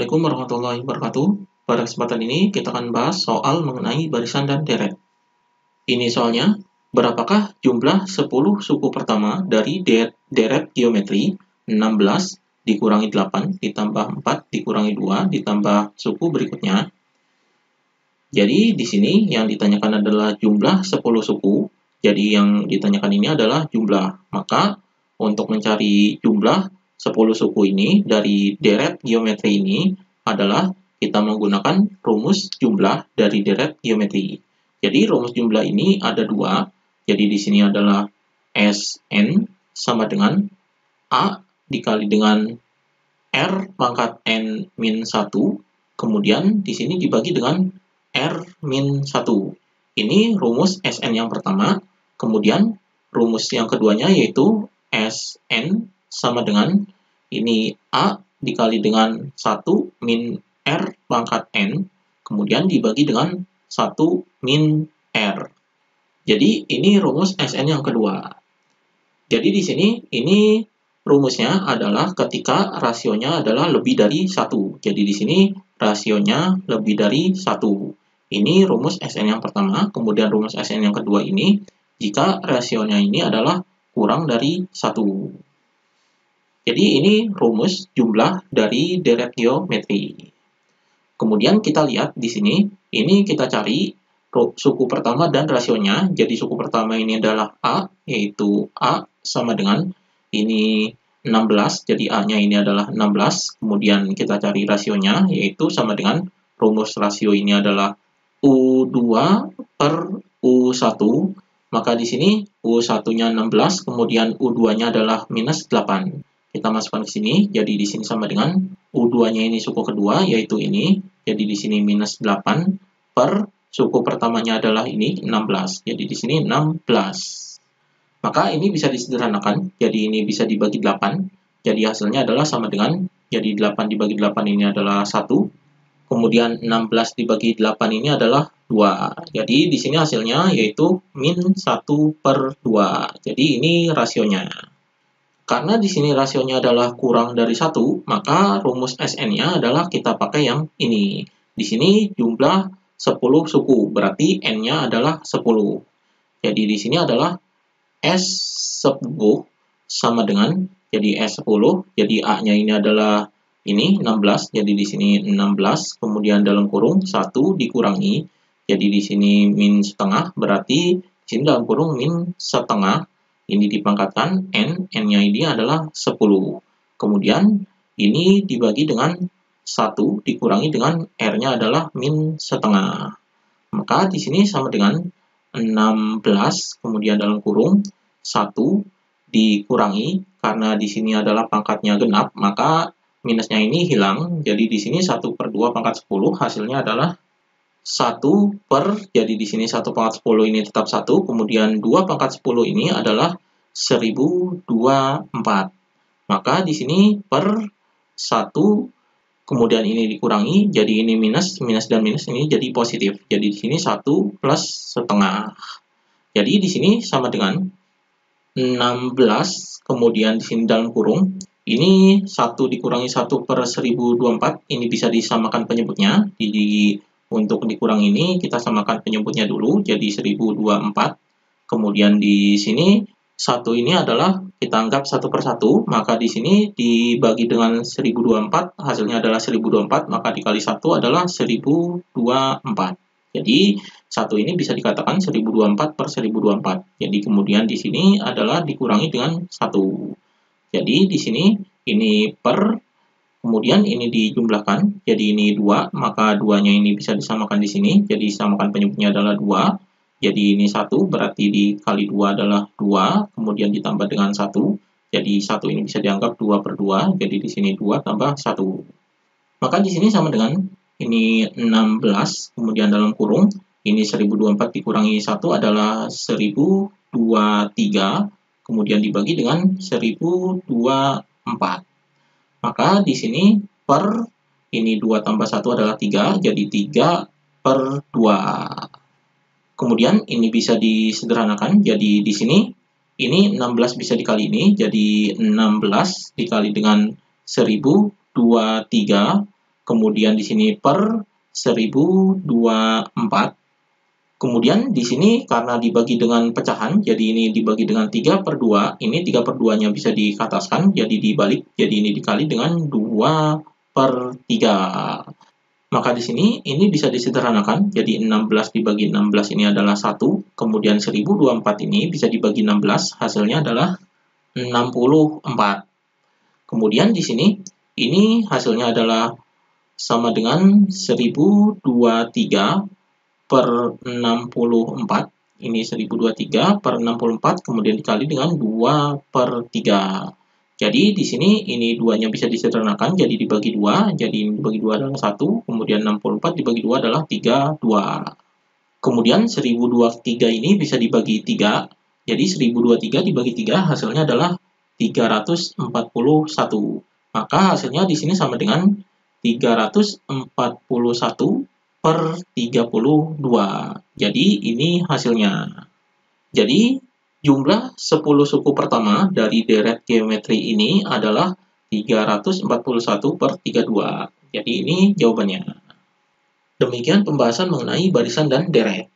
Assalamualaikum warahmatullahi wabarakatuh. Pada kesempatan ini kita akan bahas soal mengenai barisan dan deret. Ini soalnya, berapakah jumlah 10 suku pertama dari deret geometri 16 dikurangi 8 ditambah 4 dikurangi 2 ditambah suku berikutnya? Jadi di sini yang ditanyakan adalah jumlah 10 suku. Jadi yang ditanyakan ini adalah jumlah. Maka untuk mencari jumlah 10 suku ini dari deret geometri ini adalah kita menggunakan rumus jumlah dari deret geometri. Jadi rumus jumlah ini ada dua. Jadi di sini adalah Sn sama dengan A dikali dengan R pangkat N min 1. Kemudian di sini dibagi dengan R-1. Ini rumus Sn yang pertama. Kemudian rumus yang keduanya yaitu Sn sama dengan ini A dikali dengan 1 min R pangkat N. Kemudian dibagi dengan 1 min R. Jadi ini rumus Sn yang kedua. Jadi di sini ini rumusnya adalah ketika rasionya adalah lebih dari 1. Jadi di sini rasionya lebih dari 1. Ini rumus Sn yang pertama, kemudian rumus Sn yang kedua ini jika rasionya ini adalah kurang dari 1. Jadi ini rumus jumlah dari deret geometri. Kemudian kita lihat di sini, ini kita cari suku pertama dan rasionya. Jadi suku pertama ini adalah A, yaitu A sama dengan ini 16, jadi A-nya ini adalah 16. Kemudian kita cari rasionya, yaitu sama dengan rumus rasio ini adalah U2 per U1, maka di sini U1-nya 16, kemudian U2-nya adalah minus 8. Kita masukkan ke sini, jadi di sini sama dengan U2-nya ini suku kedua, yaitu ini, jadi di sini minus 8 per suku pertamanya adalah ini 16, jadi di sini 16. Maka ini bisa disederhanakan, jadi ini bisa dibagi 8, jadi hasilnya adalah sama dengan, jadi 8 dibagi 8 ini adalah 1, kemudian 16 dibagi 8 ini adalah 2. Jadi di sini hasilnya yaitu min 1 per 2. Jadi ini rasionya. Karena di sini rasionya adalah kurang dari 1, maka rumus Sn-nya adalah kita pakai yang ini. Di sini jumlah 10 suku, berarti N-nya adalah 10. Jadi di sini adalah S10 sama dengan, jadi S10, jadi A-nya ini adalah ini 16, jadi di sini 16, kemudian dalam kurung 1 dikurangi, jadi di sini min setengah, berarti di sini dalam kurung min setengah, ini dipangkatkan N-nya ini adalah 10. Kemudian ini dibagi dengan 1 dikurangi dengan R-nya adalah min setengah. Maka di sini sama dengan 16, kemudian dalam kurung 1 dikurangi, karena di sini adalah pangkatnya genap, maka minusnya ini hilang, jadi di sini 1 per 2 pangkat 10, hasilnya adalah 1 per, jadi di sini 1 pangkat 10 ini tetap 1, kemudian 2 pangkat 10 ini adalah 1024. Maka di sini per 1, kemudian ini dikurangi, jadi ini minus, minus dan minus ini jadi positif, jadi di sini 1 plus setengah. Jadi di sini sama dengan 16, kemudian di sini dalam kurung, ini 1 dikurangi 1 per 1024, ini bisa disamakan penyebutnya. Jadi untuk dikurang ini kita samakan penyebutnya dulu, jadi 1024. Kemudian di sini 1 ini adalah kita anggap 1 per 1, maka di sini dibagi dengan 1024, hasilnya adalah 1024, maka dikali 1 adalah 1024. Jadi 1 ini bisa dikatakan 1024 per 1024. Jadi kemudian di sini adalah dikurangi dengan 1. Jadi di sini ini per, kemudian ini dijumlahkan, jadi ini 2, maka 2-nya ini bisa disamakan di sini, jadi disamakan penyebutnya adalah 2, jadi ini 1, berarti dikali 2 adalah 2, kemudian ditambah dengan 1, jadi 1 ini bisa dianggap 2 per 2, jadi di sini 2 tambah 1. Maka di sini sama dengan ini 16, kemudian dalam kurung, ini 1024 dikurangi 1 adalah 1023, kemudian dibagi dengan 1024. Maka di sini per, ini 2 tambah 1 adalah 3, jadi 3 per 2. Kemudian ini bisa disederhanakan, jadi di sini, ini 16 bisa dikali ini, jadi 16 dikali dengan 1023, kemudian di sini per 1024. Kemudian di sini karena dibagi dengan pecahan, jadi ini dibagi dengan 3/2, ini 3/2-nya bisa dikataskan, jadi dibalik, jadi ini dikali dengan 2/3. Maka di sini ini bisa disederhanakan, jadi 16 dibagi 16 ini adalah 1, kemudian 1024 ini bisa dibagi 16, hasilnya adalah 64. Kemudian di sini, ini hasilnya adalah sama dengan 1023 per 64. Ini 1023 per 64, kemudian dikali dengan 2/3. Jadi di sini ini 2-nya bisa disederhanakan, jadi dibagi 2, jadi ini dibagi 2 adalah 1, kemudian 64 dibagi 2 adalah 32. Kemudian 1023 ini bisa dibagi 3, jadi 1023 dibagi 3 hasilnya adalah 341. Maka hasilnya di sini sama dengan 341 per 32. Jadi ini hasilnya. Jadi jumlah 10 suku pertama dari deret geometri ini adalah 341 per 32. Jadi ini jawabannya. Demikian pembahasan mengenai barisan dan deret.